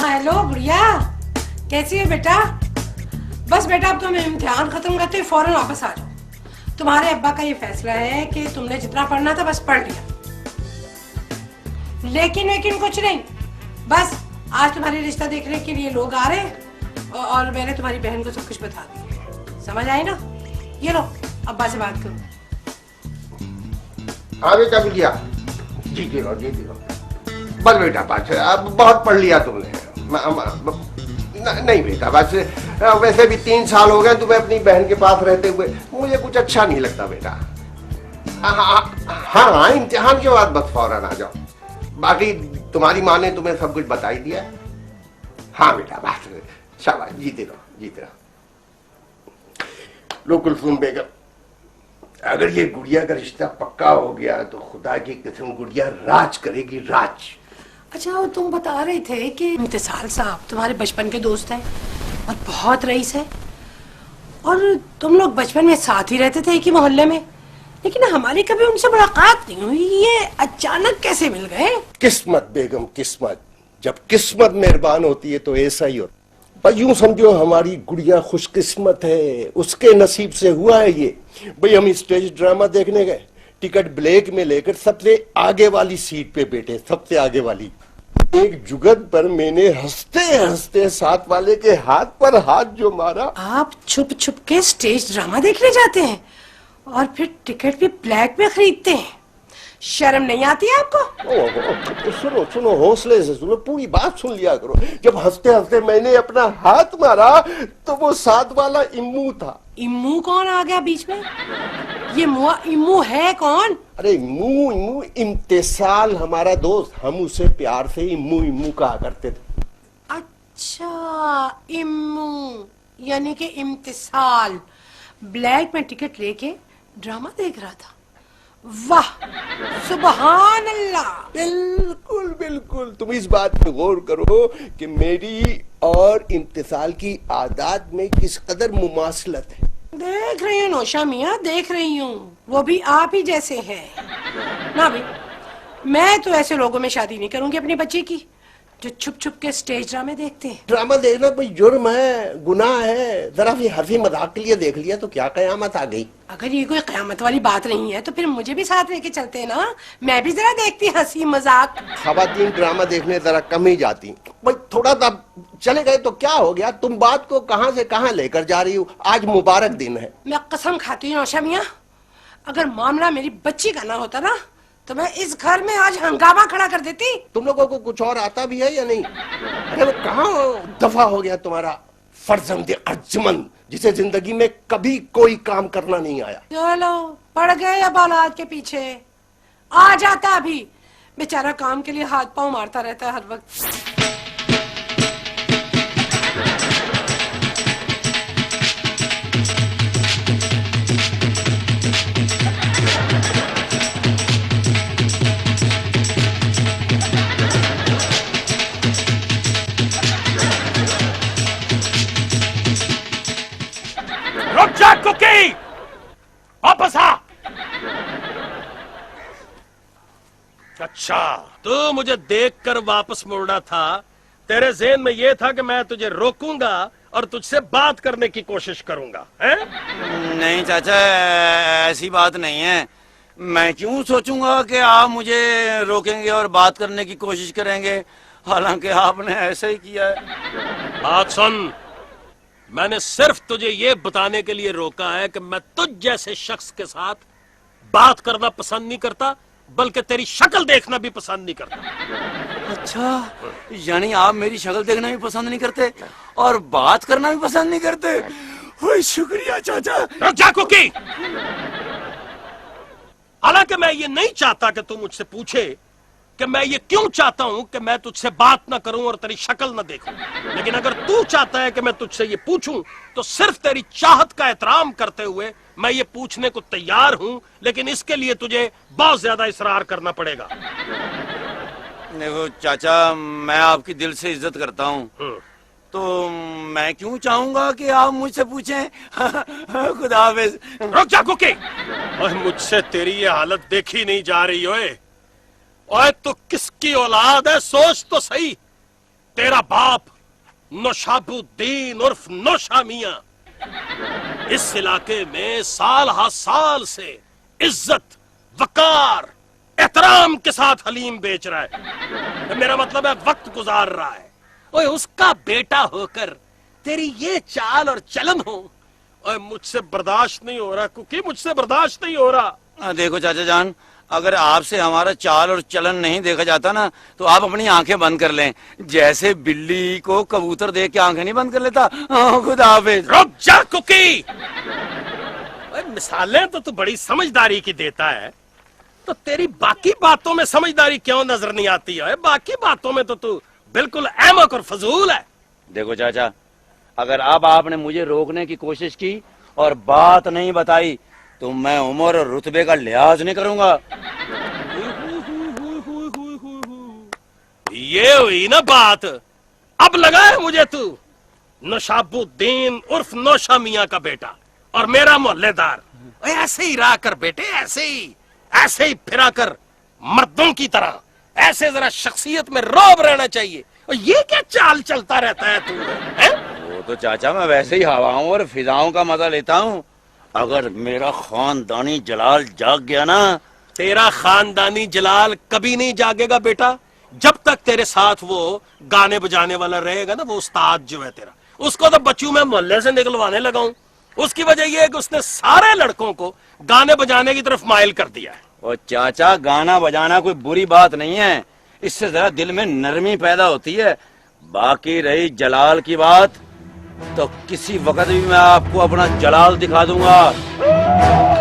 हाँ हेलो गुड़िया, कैसी है बेटा? बस बेटा अब तो मैं इम्तिहान खत्म करते हुए फौरन वापस आ जाओ। तुम्हारे अब्बा का ये फैसला है कि तुमने जितना पढ़ना था बस पढ़ लिया, लेकिन कुछ नहीं। बस आज तुम्हारी रिश्ता देखने के लिए लोग आ रहे हैं और मैंने तुम्हारी बहन को सब कुछ बता दिया। समझ आई ना? ये लो अब्बा से बात करो। हाँ बेटा गुड़िया, जीती रहो जीती रहो। बस बेटा बस अब बहुत पढ़ लिया तुमने। नहीं बेटा बस, वैसे भी 3 साल हो गए तुम्हें अपनी बहन के पास रहते हुए, मुझे कुछ अच्छा नहीं लगता बेटा। हाँ इम्तिहान के बाद बस फौरन आ जाओ। बाकी तुम्हारी माँ ने तुम्हें सब कुछ बता ही दिया। हाँ बेटा बस शाबाश, जीते रहो जीते रहो। लो कुलसुम बेगम, अगर ये गुड़िया का रिश्ता पक्का हो गया तो खुदा की कसम गुड़िया राज करेगी, राज। अच्छा तुम बता रहे थे कि इम्तिसाल साहब तुम्हारे बचपन के दोस्त हैं और बहुत रईस है, और तुम लोग बचपन में साथ ही रहते थे एक ही मोहल्ले में, लेकिन हमारी कभी उनसे मुलाकात नहीं हुई। ये अचानक कैसे मिल गए? किस्मत बेगम किस्मत, जब किस्मत मेहरबान होती है तो ऐसा ही होता। भाई यूं समझो हमारी गुड़िया खुशकिस्मत है, उसके नसीब से हुआ है ये। भाई हम स्टेज ड्रामा देखने गए, टिकट ब्लैक में लेकर सबसे आगे वाली सीट पे बैठे, सबसे आगे वाली। एक जुगत पर मैंने हंसते हंसते साथ वाले के हाथ पर हाथ जो मारा। आप छुप छुप के स्टेज ड्रामा देखने जाते हैं और फिर टिकट भी ब्लैक में खरीदते हैं? शर्म नहीं आती है आपको? सुनो सुनो, हौसले से सुनो, पूरी बात सुन लिया करो। जब हंसते हंसते मैंने अपना हाथ मारा तो वो साथ वाला इम्मू था। इम्मू कौन आ गया बीच में? ये मुआ इम्मू है कौन? अरे इम्मू इम्मू इम्तिसाल हमारा दोस्त, हम उसे प्यार से इम्मू इम्मू कहा करते थे। अच्छा इम्मू यानी कि इम्तिसाल ब्लैक में टिकट लेके ड्रामा देख रहा था। वाह सुबहान अल्लाह। बिल्कुल बिल्कुल, तुम इस बात पे गौर करो कि मेरी और इम्तिसाल की आदत में किस कदर मुमासलत है। देख रही हूँ नौशा मियाँ, देख रही हूँ, वो भी आप ही जैसे हैं ना। भाई मैं तो ऐसे लोगों में शादी नहीं करूंगी अपनी बच्ची की जो छुप छुप के स्टेज ड्रामे देखते हैं। ड्रामा देखना कोई जुर्म है, गुनाह है? जरा भी हंसी मजाक के लिए देख लिया तो क्या कयामत आ गई। अगर ये कोई कयामत वाली बात नहीं है तो फिर मुझे भी साथ लेके चलते हैं ना, मैं भी जरा देखती हंसी मजाक। खवातीन ड्रामा देखने जरा कम ही जाती। भाई थोड़ा सा चले गए तो क्या हो गया? तुम बात को कहां से कहां लेकर जा रही हो? आज मुबारक दिन है। मैं कसम खाती हूँ नौशा मियाँ, अगर मामला मेरी बच्ची का ना होता ना तो मैं इस घर में आज हंगामा खड़ा कर देती। तुम लोगों को कुछ और आता भी है या नहीं? अरे वो कहाँ दफा हो गया तुम्हारा फर्जंद अर्जुमन, जिसे जिंदगी में कभी कोई काम करना नहीं आया। चलो पड़ गए अब औलाद के पीछे। आ जाता अभी, बेचारा काम के लिए हाथ पांव मारता रहता है हर वक्त। कुकी वापस आ। अच्छा तू मुझे देखकर वापस मुड़ना था? तेरे ज़हन में यह था कि मैं तुझे रोकूंगा और तुझसे बात करने की कोशिश करूंगा, हैं? नहीं चाचा, ऐसी बात नहीं है। मैं क्यों सोचूंगा कि आप मुझे रोकेंगे और बात करने की कोशिश करेंगे, हालांकि आपने ऐसे ही किया है। बात सुन, मैंने सिर्फ तुझे ये बताने के लिए रोका है कि मैं तुझ जैसे शख्स के साथ बात करना पसंद नहीं करता, बल्कि तेरी शक्ल देखना भी पसंद नहीं करता। अच्छा, यानी आप मेरी शक्ल देखना भी पसंद नहीं करते और बात करना भी पसंद नहीं करते? ओए शुक्रिया चाचा। रुक जा कुकी। हालांकि मैं ये नहीं चाहता कि तू मुझसे पूछे कि मैं ये क्यों चाहता हूं कि मैं तुझसे बात ना करूं और तेरी शक्ल ना देखूं, लेकिन अगर तू चाहता है कि मैं तुझसे ये पूछूं तो सिर्फ तेरी चाहत का एहतराम करते हुए मैं ये पूछने को तैयार हूं, लेकिन इसके लिए तुझे बहुत ज्यादा इसरार करना पड़ेगा। देखो चाचा, मैं आपकी दिल से इज्जत करता हूं, तो मैं क्यों चाहूंगा कि आप मुझसे पूछें? खुदा हाफिज। रुक जा कुकी। और मुझसे तेरी ये हालत देखी नहीं जा रही। ओए तू किसकी औलाद है? सोच तो सही। तेरा बाप नौशाबुद्दीन उर्फ नौशा मियां इस इलाके में साल हा साल से इज्जत, वकार, एहतराम के साथ हलीम बेच रहा है। मेरा मतलब है वक्त गुजार रहा है। ओए उसका बेटा होकर तेरी ये चाल और चलन हो, ओए मुझसे बर्दाश्त नहीं हो रहा कुकी, मुझसे बर्दाश्त नहीं हो रहा। देखो चाचा जान, अगर आपसे हमारा चाल और चलन नहीं देखा जाता ना तो आप अपनी आंखें बंद कर लें, जैसे बिल्ली को कबूतर देख के आंखें नहीं बंद कर लेता। खुदा हाफिज। रुक जा कुकी। मिसालें तो तू बड़ी समझदारी की देता है, तो तेरी बाकी बातों में समझदारी क्यों नजर नहीं आती है? बाकी बातों में तो तू बिल्कुल अहमक और फजूल है। देखो चाचा, अगर अब आपने मुझे रोकने की कोशिश की और बात नहीं बताई तो मैं उम्र और रुतबे का लिहाज नहीं करूंगा। ये हुई ना बात। अब लगा है मुझे तू नौशाबुद्दीन उर्फ नौशा मियां का बेटा और मेरा मोहल्लेदार। ऐसे ही रहा कर बेटे, ऐसे ही फिरा कर मर्दों की तरह, ऐसे जरा शख्सियत में रौब रहना चाहिए। और ये क्या चाल चलता रहता है तू है? वो तो चाचा मैं वैसे ही हवाओं और फिजाओं का मजा लेता हूँ। अगर मेरा खानदानी जलाल जाग गया ना। तेरा खानदानी जलाल कभी नहीं जागेगा बेटा, जब तक तेरे साथ वो गाने बजाने वाला रहेगा ना, वो उस्ताद जो है तेरा, उसको तो बच्चों में मोहल्ले से निकलवाने लगा हूं। उसकी वजह यह है कि उसने सारे लड़कों को गाने बजाने की तरफ माइल कर दिया है। और चाचा गाना बजाना कोई बुरी बात नहीं है, इससे जरा दिल में नरमी पैदा होती है। बाकी रही जलाल की बात, तो किसी वक्त भी मैं आपको अपना जलाल दिखा दूंगा।